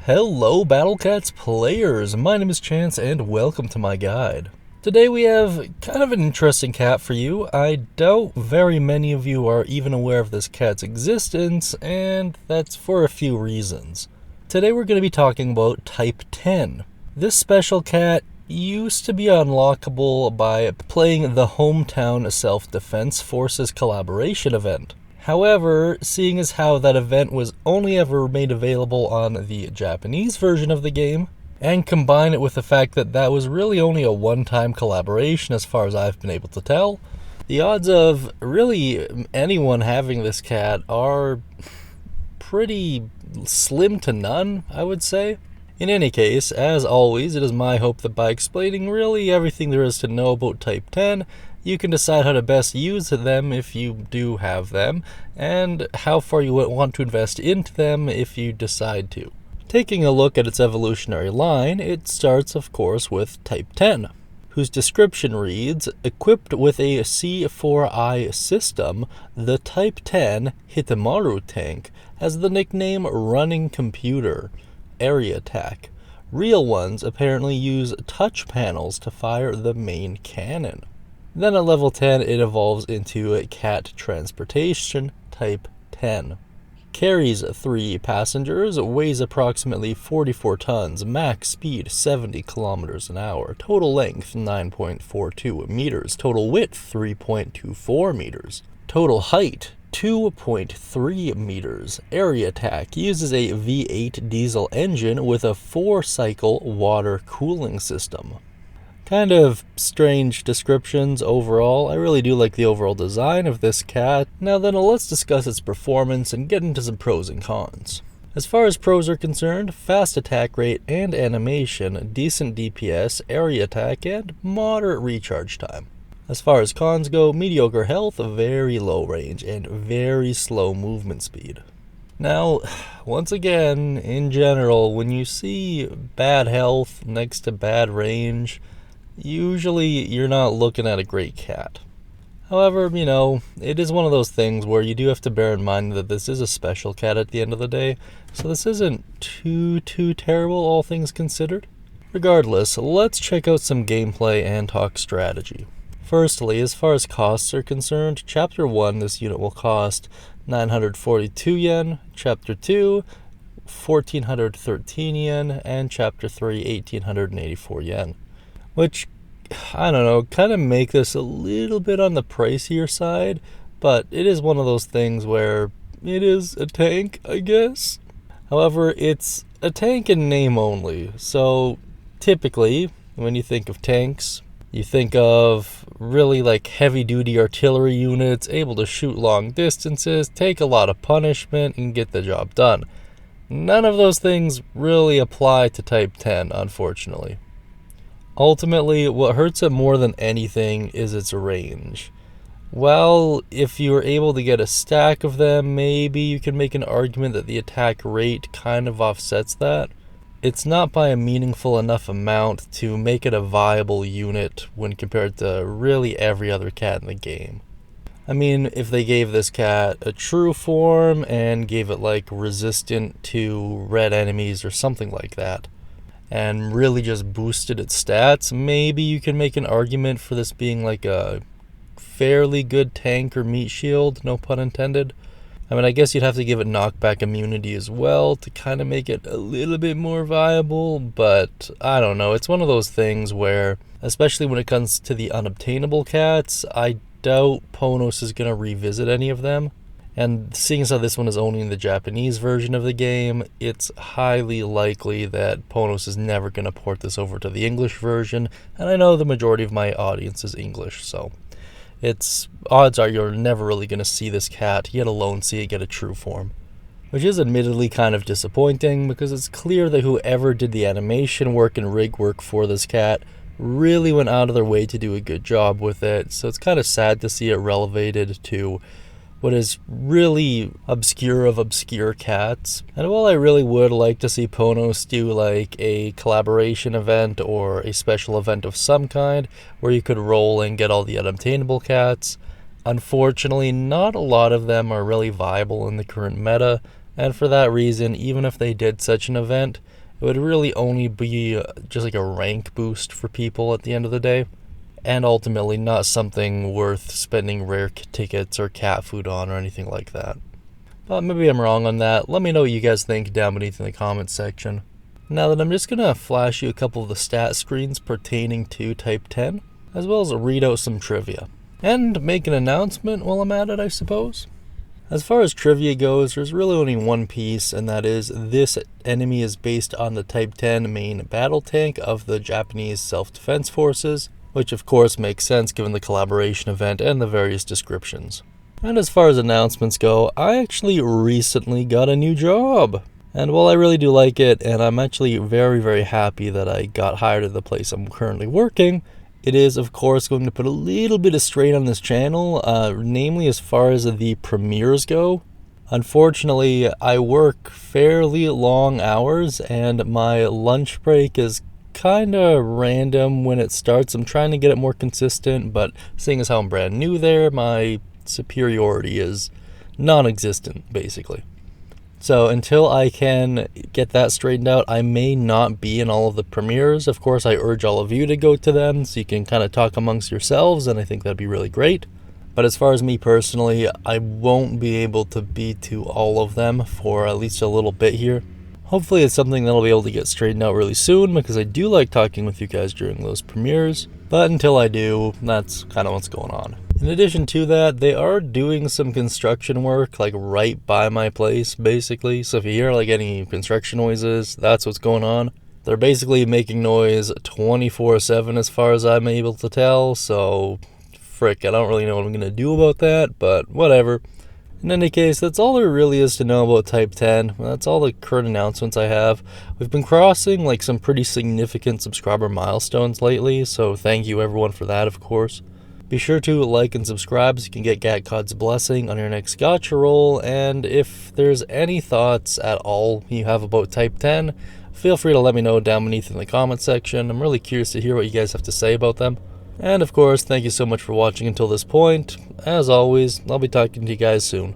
Hello Battle Cats players, my name is Chance and welcome to my guide. Today we have kind of an interesting cat for you. I doubt very many of you are even aware of this cat's existence, and that's for a few reasons. Today we're going to be talking about Type 10. This special cat used to be unlockable by playing the Hometown Self-Defense Forces collaboration event. However, seeing as how that event was only ever made available on the Japanese version of the game, and combine it with the fact that that was really only a one-time collaboration as far as I've been able to tell, the odds of really anyone having this cat are pretty slim to none, I would say. In any case, as always, it is my hope that by explaining really everything there is to know about Type 10, you can decide how to best use them if you do have them, and how far you want to invest into them if you decide to. Taking a look at its evolutionary line, it starts of course with Type 10, whose description reads, equipped with a C4I system, the Type 10 Hitamaru tank has the nickname Running Computer, Area Attack. Real ones apparently use touch panels to fire the main cannon. Then at level 10 it evolves into a cat transportation Type 10. Carries 3 passengers, weighs approximately 44 tons, max speed 70 kilometers an hour, total length 9.42 meters, total width 3.24 meters, total height 2.3 meters. Area attack uses a V8 diesel engine with a 4-cycle water cooling system. Kind of strange descriptions overall. I really do like the overall design of this cat. Now then, let's discuss its performance and get into some pros and cons. As far as pros are concerned, fast attack rate and animation, decent DPS, area attack, and moderate recharge time. As far as cons go, mediocre health, very low range, and very slow movement speed. Now, once again, in general, when you see bad health next to bad range, usually you're not looking at a great cat. However, it is one of those things where you do have to bear in mind that this is a special cat at the end of the day, so this isn't too terrible, all things considered. Regardless, let's check out some gameplay and talk strategy. Firstly, as far as costs are concerned, Chapter 1 this unit will cost 942 yen, Chapter 2 1413 yen, and Chapter 3 1884 yen. Which, I don't know, kind of make this a little bit on the pricier side, but it is one of those things where it is a tank, I guess. However, it's a tank in name only, so typically, when you think of tanks, you think of really like heavy-duty artillery units, able to shoot long distances, take a lot of punishment, and get the job done. None of those things really apply to Type 10, unfortunately. Ultimately, what hurts it more than anything is its range. Well, if you're able to get a stack of them, maybe you can make an argument that the attack rate kind of offsets that. It's not by a meaningful enough amount to make it a viable unit when compared to really every other cat in the game. I mean, if they gave this cat a true form and gave it like resistant to red enemies or something like that, and really just boosted its stats, maybe you can make an argument for this being like a fairly good tank or meat shield, no pun intended. I mean, I guess you'd have to give it knockback immunity as well to kind of make it a little bit more viable, but I don't know. It's one of those things where, especially when it comes to the unobtainable cats, I doubt Ponos is going to revisit any of them. And seeing as how this one is only in the Japanese version of the game, it's highly likely that Ponos is never going to port this over to the English version, and I know the majority of my audience is English, so odds are you're never really going to see this cat, yet alone see it get a true form. Which is admittedly kind of disappointing, because it's clear that whoever did the animation work and rig work for this cat really went out of their way to do a good job with it, so it's kind of sad to see it relegated to what is really obscure of obscure cats. And while I really would like to see Ponos do like a collaboration event or a special event of some kind where you could roll and get all the unobtainable cats, unfortunately not a lot of them are really viable in the current meta, And for that reason, even if they did such an event, it would really only be just like a rank boost for people at the end of the day, and ultimately not something worth spending rare tickets or cat food on or anything like that. But maybe I'm wrong on that. Let me know what you guys think down beneath in the comments section. Now that I'm just going to flash you a couple of the stat screens pertaining to Type 10, as well as read out some trivia. And make an announcement while I'm at it, I suppose. As far as trivia goes, there's really only one piece, and that is this enemy is based on the Type 10 main battle tank of the Japanese Self-Defense Forces, which of course makes sense given the collaboration event and the various descriptions. And as far as announcements go, I actually recently got a new job. And while I really do like it, and I'm actually very, very happy that I got hired at the place I'm currently working, it is, of course, going to put a little bit of strain on this channel, namely as far as the premieres go. Unfortunately, I work fairly long hours, and my lunch break is kind of random when it starts. I'm trying to get it more consistent, but seeing as how I'm brand new there, my superiority is non-existent, basically. So until I can get that straightened out, I may not be in all of the premieres. Of course, I urge all of you to go to them so you can kind of talk amongst yourselves, and I think that'd be really great. But as far as me personally, I won't be able to be to all of them for at least a little bit here. Hopefully it's something that'll be able to get straightened out really soon, because I do like talking with you guys during those premieres. But until I do, that's kind of what's going on. In addition to that, they are doing some construction work, like right by my place, basically. So if you hear like any construction noises, that's what's going on. They're basically making noise 24/7 as far as I'm able to tell, so frick, I don't really know what I'm going to do about that, but whatever. In any case, that's all there really is to know about Type 10. That's all the current announcements I have. We've been crossing like some pretty significant subscriber milestones lately, so thank you everyone for that, of course. Be sure to like and subscribe so you can get GatCod's blessing on your next gacha roll, and if there's any thoughts at all you have about Type 10, feel free to let me know down beneath in the comment section. I'm really curious to hear what you guys have to say about them. And of course, thank you so much for watching until this point. As always, I'll be talking to you guys soon.